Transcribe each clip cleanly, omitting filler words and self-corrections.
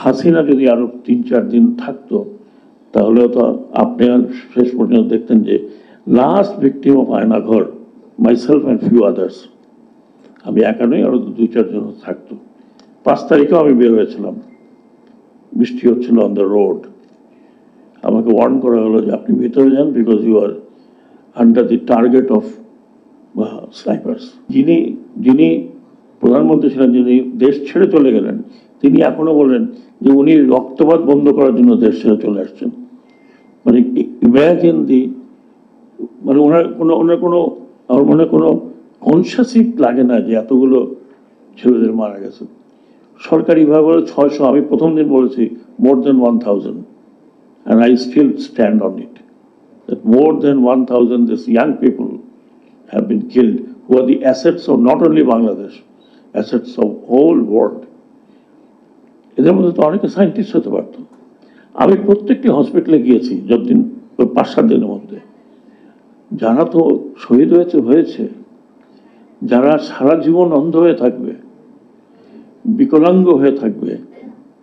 হাসিনা যদি আরো 3-4 দিন থাকতো তাহলে তো আপনি আর শেষ পর্যন্ত দেখতেন যে last victim of Aynaghor myself and few others, আমি একা নই, আরো 2-4 জন থাকতো। 5 তারিখেও আমি বের হয়েছিলাম, বৃষ্টি হচ্ছিল অন দ্য রোড। আমাকে ওয়ার্ন করা হলো যে আপনি ভিতরে যান, because you are under the target of snipers. যিনি প্রধানমন্ত্রী ছিলেন, যিনি দেশ ছেড়ে চলে গেলেন, তিনি এখনো বলেন যে উনি রক্তপাত বন্ধ করার জন্য দেশ ছেড়ে চলে আসছেন। মানে ইমাজিন দি, মানে ওনার কোনো আমার মনে কোনো কনসাসই লাগে না যে এতগুলো ছেলেদের মারা গেছে। সরকারিভাবে বলে 600, আমি প্রথম দিন বলেছি মোর দেন 1000, and I still stand on it, that more than 1000 these young people have been killed, who are the assets of not only Bangladesh, assets of whole world. এদের মধ্যে তো অনেকে সায়েন্টিস্ট হতে পারত। আমি প্রত্যেকটি হসপিটালে গিয়েছি যতদিন, 5-7 দিনের মধ্যে। যারা তো শহীদ হয়েছে, যারা সারা জীবন অন্ধ হয়ে থাকবে, বিকলাঙ্গ হয়ে থাকবে,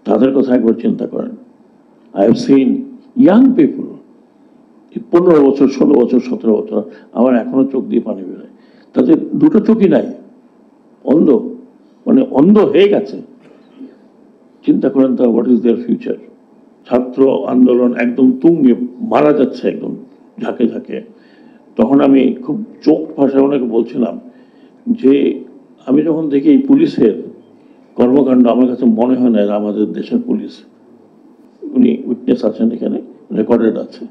তাদের কথা একবার চিন্তা করেন। I have seen young people, 15 বছর, 16 বছর, 17 বছর, আমার এখনো চোখ দিয়ে পানি বেরোয়। তাদের দুটো চোখই নাই, অন্ধ, মানে অন্ধ হয়ে গেছে। চিন্তা করেন তা, হোয়াট ইজ দেয়ার ফিউচার? ছাত্র আন্দোলন একদম তুঙ্গে, মারা যাচ্ছে একদম ঝাঁকে ঝাঁকে। তখন আমি খুব চোখ ভাষায় ওনাকে বলছিলাম যে আমি যখন দেখি এই পুলিশের কর্মকাণ্ড, আমার কাছে মনে হয় না আমাদের দেশের পুলিশ। উনি উইটনেস আছেন, এখানে রেকর্ডেড আছে।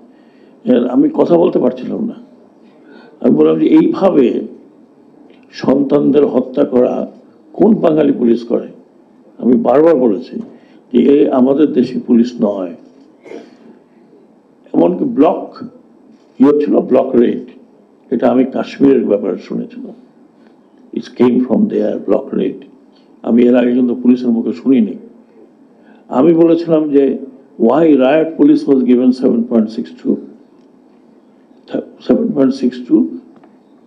আমি কথা বলতে পারছিলাম না। আমি বললাম যে এইভাবে সন্তানদের হত্যা করা কোন বাঙালি পুলিশ করে? আমি বারবার বলেছি যে এ আমাদের দেশি পুলিশ নয়। এমনকি ছিল ব্লক রেড, এটা আমি কাশ্মীরের ব্যাপারে শুনেছিলাম। It's came from there, block red. আমি এর আগে কিন্তু পুলিশের মুখে শুনিনি। আমি বলেছিলাম যে why riot police was given 7.62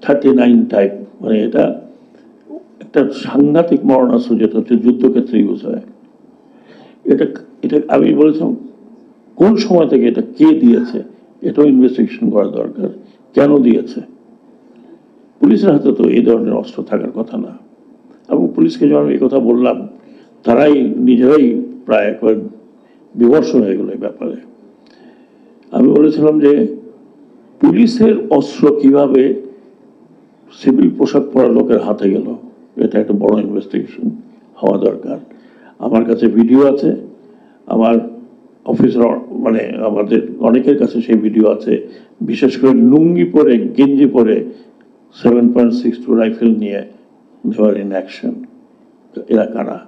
39 type, মানে এটা একটা সাংঘাতিক মরণাস্ত্র, যেটা হচ্ছে যুদ্ধক্ষেত্রে ইউজ হয়। এটা আমি বলেছিলাম কোন সময় থেকে এটা কে দিয়েছে, এটাও ইনভেস্টিগেশন করা দরকার। কেন দিয়েছে? পুলিশের হাতে তো এই ধরনের অস্ত্র থাকার কথা না। এবং পুলিশকে যখন এই কথা বললাম, তারাই নিজেরাই প্রায় একবার বিমর্ষ হয়ে গেল এই ব্যাপারে। আমি বলেছিলাম যে পুলিশের অস্ত্র কিভাবে সিভিল পোশাক পরা লোকের হাতে গেল, এটা একটা বড় ইনভেস্টিগেশন হওয়া দরকার। আমার কাছে ভিডিও আছে, আমার অফিসার, মানে আমাদের অনেকের কাছে সেই ভিডিও আছে, বিশেষ করে লুঙ্গি পরে, গেঞ্জি পরে 7.62 রাইফেল নিয়ে দেওয়ার ইন অ্যাকশন। এরা কারা?